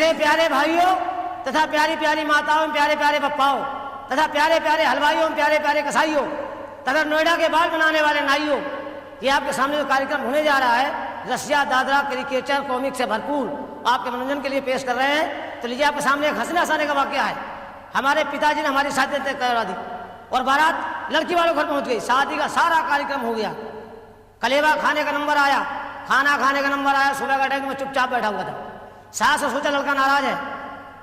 ऐसे प्यारे भाइयों तथा प्यारी प्यारी माताओं, प्यारे प्यारे पप्पाओं तथा प्यारे प्यारे हलवाइयों, प्यारे प्यारे कसाईयों तथा नोएडा के बाल बनाने वाले नाइयों, ये आपके सामने जो कार्यक्रम होने जा रहा है रसिया, दादरा, क्रिकेचर, कॉमिक से भरपूर आपके मनोरंजन के लिए पेश कर रहे हैं। तो लीजिए आपके सामने एक हंसने हंसाने का वाकया है। हमारे पिताजी ने हमारी शादी तय करवा दी और बारात लड़की वालों घर पहुंच गई। शादी का सारा कार्यक्रम हो गया, कलेवा खाने का नंबर आया, खाना खाने का नंबर आया। सुबह का टाइम में चुपचाप बैठा हुआ था। सास ने सोचा लड़का नाराज है,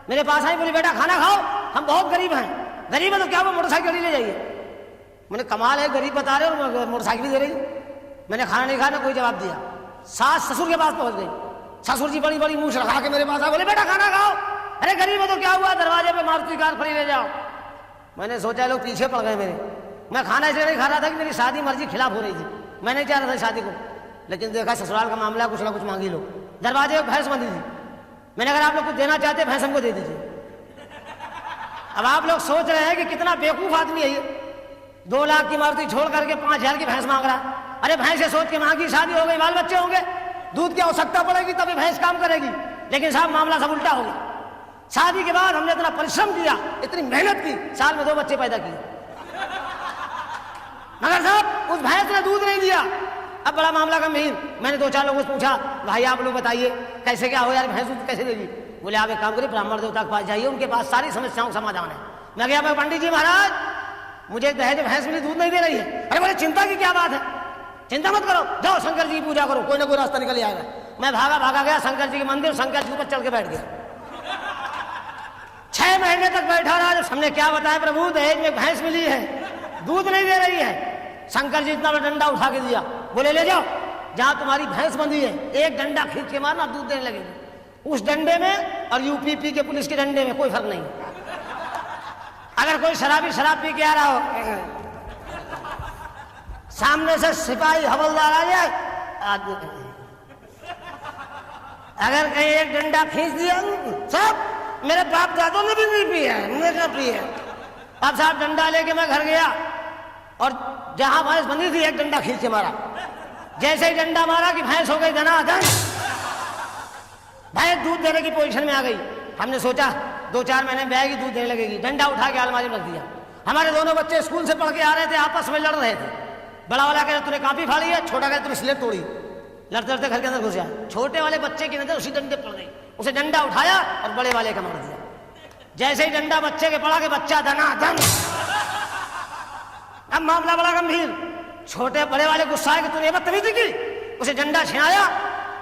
मेरे पास आई, बोली बेटा खाना खाओ, हम बहुत गरीब हैं। गरीब है तो क्या वो मोटरसाइकिल ले जाइए। मैंने कमाल है, गरीब बता रहे हो मोटरसाइकिल दे रही। मैंने खाना नहीं खाना, कोई जवाब दिया। सास ससुर के पास पहुंच गई। ससुर जी बड़ी बड़ी मूछ रखा के मेरे पास आ, बोले बेटा खाना खाओ। अरे गरीब है तो क्या हुआ, दरवाजे पे मारुति कार खड़ी ले जाओ। मैंने सोचा लोग पीछे पड़ गए मेरे। मैं खाना इसलिए नहीं खा रहा था कि मेरी शादी मर्जी खिलाफ हो रही थी, मैं नहीं चाह रहा था शादी को। लेकिन देखा ससुराल का मामला, कुछ ना कुछ मांगी लो। दरवाजे पर भैंस बंधी थी। मैंने अगर आप लोग कुछ देना चाहते भैंस हमको दे दीजिए। अब आप लोग सोच रहे हैं कि कितना बेवकूफ आदमी है ये, 2 लाख की मारुति छोड़ करके 5,000 की भैंस मांग रहा। अरे भैंस से सोच के मांगी, शादी हो गई, बाल बच्चे होंगे, दूध की आवश्यकता पड़ेगी तभी भैंस काम करेगी। लेकिन साहब मामला सब उल्टा हो गया। शादी के बाद हमने इतना परिश्रम किया, इतनी मेहनत की, साल में 2 बच्चे पैदा किए, मगर साहब उस भैंस ने दूध नहीं दिया। अब बड़ा मामला गंभीर। मैंने 2-4 लोगों से पूछा, भाई आप लोग बताइए कैसे क्या हो यार, भैंस दूध कैसे देगी। बोले आप एक काम करिए, ब्राह्मण देवता के पास जाइए, उनके पास सारी समस्याओं का समाधान है। मैं गया, मैं पंडित जी महाराज मुझे दहेज भैंस मिली, दूध नहीं दे रही है। अरे बोले चिंता की क्या बात है, चिंता मत करो, जाओ शंकर जी की पूजा करो, कोई ना कोई रास्ता निकल आएगा। मैं भागा गया शंकर जी के मंदिर, शंकर जी ऊपर चल के बैठ गया। 6 महीने तक बैठा रहा। जब हमने क्या बताया, प्रभु दहेज में भैंस मिली है, दूध नहीं दे रही है। शंकर जी इतना बड़ा डंडा उठा के दिया, बोले ले जाओ, जहां तुम्हारी भैंस बंधी है एक डंडा खींच के मारना, दूध देने लगेगी। उस डंडे में और यूपीपी के पुलिस के डंडे में कोई फर्क नहीं। अगर कोई शराबी शराब पी के आ रहा हो, सामने से सिपाही हवलदार आ जाए, अगर कहीं एक डंडा खींच दिया, सब मेरे बाप दादों ने भी नहीं पिया है, मैंने पिया। अब साहब डंडा लेके मैं घर गया और जहां भैंस बंधी थी एक डंडा खींच के मारा। जैसे ही डंडा मारा कि भैंस हो गई धनाधन, भैंस दूध देने की पोजीशन में आ गई। हमने सोचा 2-4 महीने में आएगी, दूध देने लगेगी। डंडा उठा के अलमारी में रख दिया। हमारे दोनों बच्चे स्कूल से पढ़ के आ रहे थे, आपस में लड़ रहे थे। बड़ा वाला कह तूने काफी फाड़ी है, छोटा कह तूने स्लेट तोड़ी। लड़ते लड़ते घर के अंदर घुस गया। छोटे वाले बच्चे की नजर उसी डंडे पड़ गई, उसे डंडा उठाया और बड़े वाले का मार दिया। जैसे ही डंडा बच्चे के पड़ा के बच्चा धनाधन। अब मामला बड़ा गंभीर। छोटे बड़े वाले गुस्सा है कि तूने बदतमीजी की, उसे डंडा छिनाया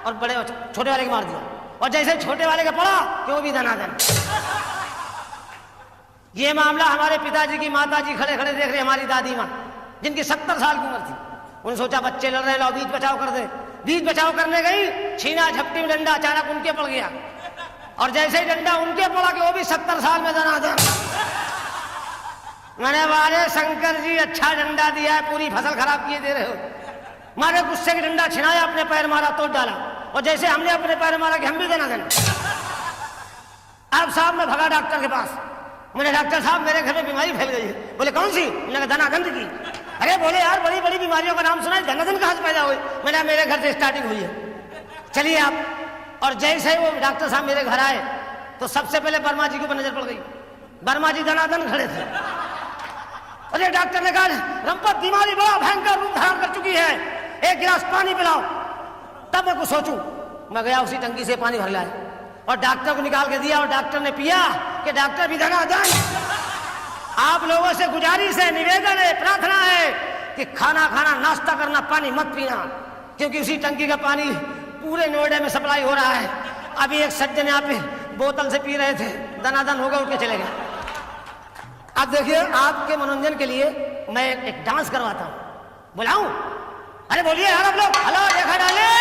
और छोटे वाले को मार दिया। और जैसे छोटे वाले का पड़ा कि वो भी धनाधन। ये मामला हमारे पिताजी की माताजी खड़े खड़े देख रहे, हमारी दादी माँ जिनकी 70 साल की उम्र थी। उन्होंने सोचा बच्चे लड़ रहे, लो बीच बचाव कर दे। बीच बचाव करने गई, छीना झपटी में डंडा अचानक उनके पड़ गया। और जैसे ही डंडा उनके पड़ा कि वो भी 70 साल में धनाधन। मैंने वाले शंकर जी अच्छा डंडा दिया है, पूरी फसल खराब किए दे रहे हो। मारे गुस्से की डंडा छिनाया, अपने पैर मारा, तोड़ डाला। और जैसे हमने अपने पैर मारा कि हम भी धनाधन। अब साहब मैं भगा डॉक्टर के पास। मैंने डॉक्टर साहब मेरे घर में बीमारी फैल गई है। बोले कौन सी? मैंने कहा धनाधन की। अरे बोले यार बड़ी बड़ी बीमारियों का नाम सुना है, धनाधन कहाँ से पैदा हुई? मैंने मेरे घर से स्टार्टिंग हुई है, चलिए आप। और जैसे वो डॉक्टर साहब मेरे घर आए तो सबसे पहले वर्मा जी के ऊपर नजर पड़ गई। वर्मा जी धनाधन खड़े थे। अरे डॉक्टर ने कहा रंपत बीमारी बड़ा भयंकर रूप धारण कर चुकी है, 1 गिलास पानी पिलाओ। तब मैं कुछ सोचूं, मैं गया उसी टंकी से पानी भर लाया और डॉक्टर को निकाल के दिया और डॉक्टर ने पिया कि डॉक्टर भी धनाधन। आप लोगों से गुजारिश है, निवेदन है, प्रार्थना है कि खाना खाना, नाश्ता करना, पानी मत पीना, क्योंकि उसी टंकी का पानी पूरे नोएडा में सप्लाई हो रहा है। अभी एक सज्जन यहाँ पे बोतल से पी रहे थे, धनाधन हो गए, उठ के चले गए। अब देखिए आपके मनोरंजन के लिए मैं एक डांस करवाता हूँ, बुलाऊं? अरे बोलिए यार आप लोग, हेलो देखा डाले।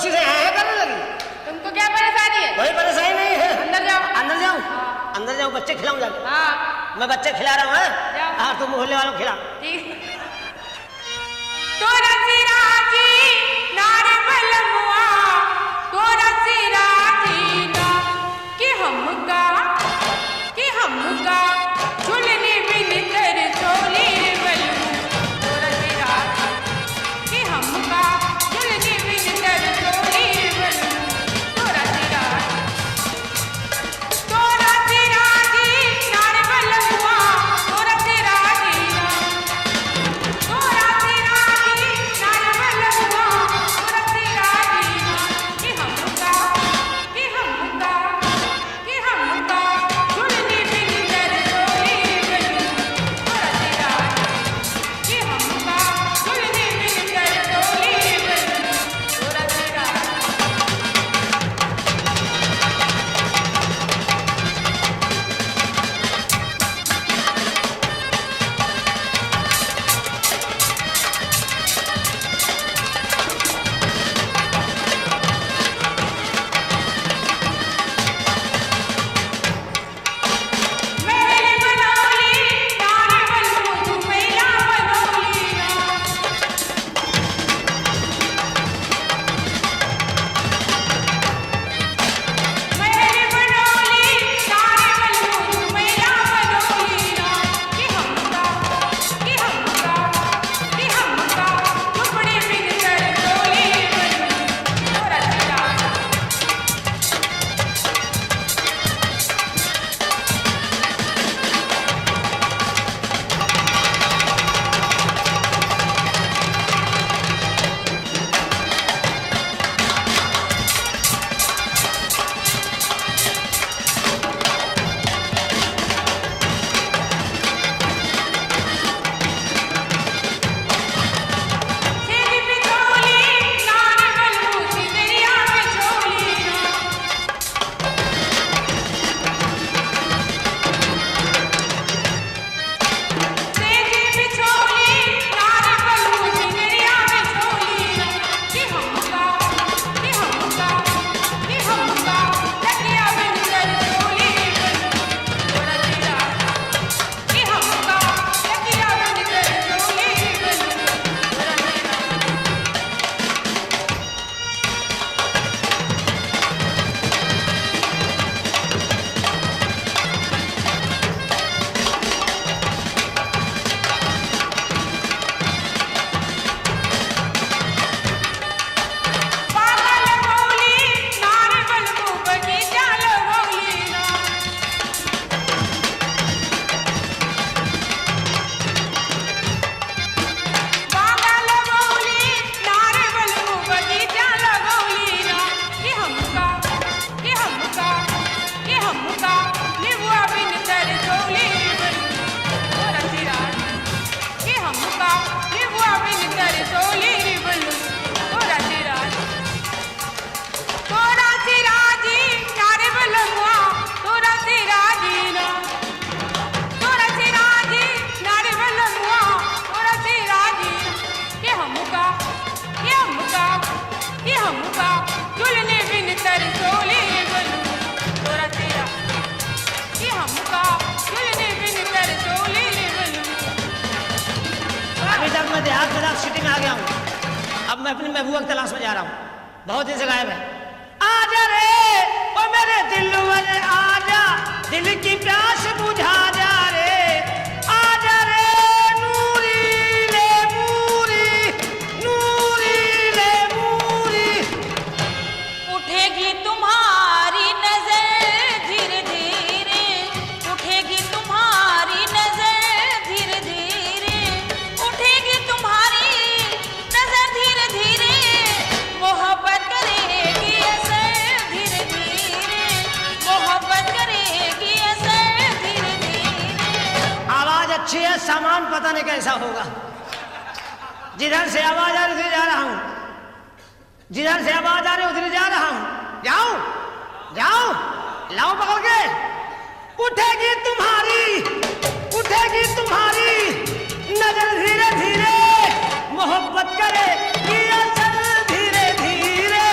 उसी से है करने लगी। तुमको क्या परेशानी है? कोई परेशानी नहीं है। अंदर जाओ। अंदर जाऊं? हाँ। अंदर जाऊं, बच्चे खिलाऊं जाके? हाँ। मैं बच्चे खिला रहा हूँ। जाओ। हाँ, तुम मोहल्ले वालों को खिला। ठीक। तोरा सिराजी नारे बलमुआ, तोरा सिराजी ना कि हमका झुलने बिन कर चोली बलमु, तोरा सिराजी कि हमका झुलने बिन कर चोली बलमु, तोरा सिराजी नारे बलमुआ, तोरा सिराजी ना, तोरा सिराजी नारे बलमुआ, तोरा सिराजी ना कि हमका झुलने बिन कर चोली बलमु, तोरा सिराजी कि हमका झुलने बिन कर चोली बलमु, तोरा सिराजी। महल बनौली नारे बलमु मैया बनौली ना, महल बनौली नारे बलमु मैया बनौली ना कि हमका झुपड़े बिन कर चोली बलमु, तोरा सिराजी। सेज बिछोली नारे बलमु सिदरिया बिछोली ना, सेज बिछोली नारे बलमु सिदरिया बिछोली ना कि हमका लगिया बिन कर चोली बलमु, तोरा सिराजी कि हमका लगिया बिन कर चोली बलमु, तोरा सिराजी। पागल लगौली नारे बलमु बगीचा लगौली ना, पागल लगौली नारे बलमु बगीचा लगौली ना कि हमका निबुआ बिन कर चोली बलमु, तोरा सिराजी कि हमका निबुआ बिन कर चोली बलमु, तोरा सिराजी। तोरा सिराजी नारे बलमुआ, तोरा सिराजी ना, तोरा सिराजी नारे बलमुआ, तोरा सिराजी ना कि हमका झुलने बिन कर चोली बलमु, तोरा सिराजी कि हमका झुलने बिन कर चोली बलमु। अभी तक मैं देहात में सिटी में आ गया हूँ। अब मैं अपनी महबूबा की तलाश में जा रहा हूँ। बहुत दिन से गायब है। आजा रे ओ मेरे दिल वाले आजा, दिल की प्यास बुझा जा रे। आजा रे नूरी ले मूरी, नूरी ले मूरी। उठेगी तुम्हारी नजर धीरे धीरे, उठेगी तुम्हारी नजर धीरे धीरे, उठेगी तुम्हारी नजर धीरे धीरे, मोहब्बत करेगी असर धीरे धीरे, मोहब्बत करेगी असर धीरे धीरे। आवाज अच्छी है, सामान पता नहीं कैसा होगा। जिधर से आवाज आ रही उधर जा रहा हूँ, जिधर से आवाज आ रही उधर जा रहा हूँ। जाओ लाओ पकड़ के। उठेगी तुम्हारी नजर धीरे धीरे, मोहब्बत करे असर धीरे धीरे,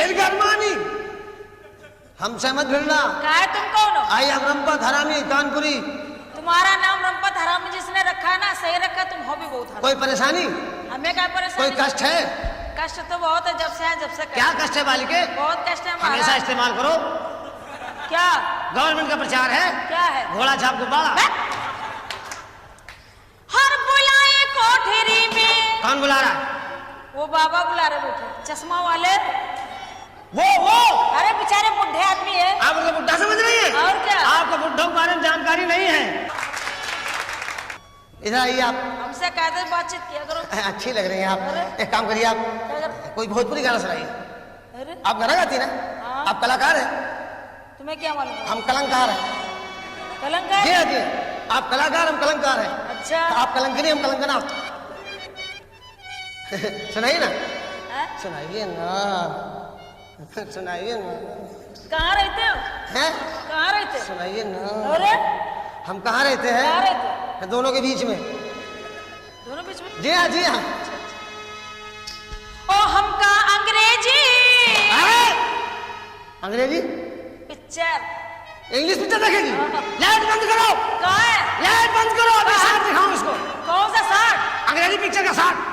खेल का अरमानी हमसे मत भिड़ना। क्या है, तुम कौन हो? आई एम रंपत हरामी कानपुरी। तुम्हारा नाम रंपत हरामी जिसने रखा है ना, सही रखा, तुम हो भी बहुत हरामी। कोई परेशानी, हमें क्या परेशानी? कोई कष्ट है? कष्ट तो बहुत है, जब से है, जब से क्या कष्ट है बालिके? बहुत कष्ट है महाराज। हमेशा इस्तेमाल करो। क्या गवर्नमेंट का प्रचार है, क्या है? घोड़ा छाप गुब्बारा। हर बुलाए कोठरी में। कौन बुला रहा है? वो बाबा बुला रहे बैठे चश्मा वाले। वो अरे बेचारे बुढ़े आदमी है। आप उनको बुढ़ा समझ रही है? और क्या? आपको बुढ़ों के बारे में जानकारी नहीं है। इधर आइए आप। हमसे कायदे बातचीत किया करो। अच्छी लग रही हैं आप। एक काम करिए, आप क्या कर- कोई भोजपुरी गाना सुनाइए। अरे आप गाना गाती है ना? हाँ। आप कलाकार हैं, तुम्हें क्या मालूम है? हम कलंकार हैं। कलंक जी है? हाँ जी, आप कलाकार, हम कलंकार हैं। अच्छा आप कलंकनी, हम कलंकना। सुनाइए ना, है? सुनाइए ना, सुनाइए ना। कहाँ रहते हो? हैं? कहाँ रहते हो? सुनाइए ना। अरे हम कहाँ रहते कहाँ हैं? रहते हो? दोनों के बीच में। दोनों बीच में? जी हाँ, जी हाँ। ओ हमका अंग्रेजी अंग्रेजी पिक्चर। इंग्लिश पिक्चर देखेगी? लाइट बंद करो, कहाँ है? लाइट बंद करो, अभी साथ दिखाऊं इसको। कौन सा साठ? अंग्रेजी पिक्चर का साथ।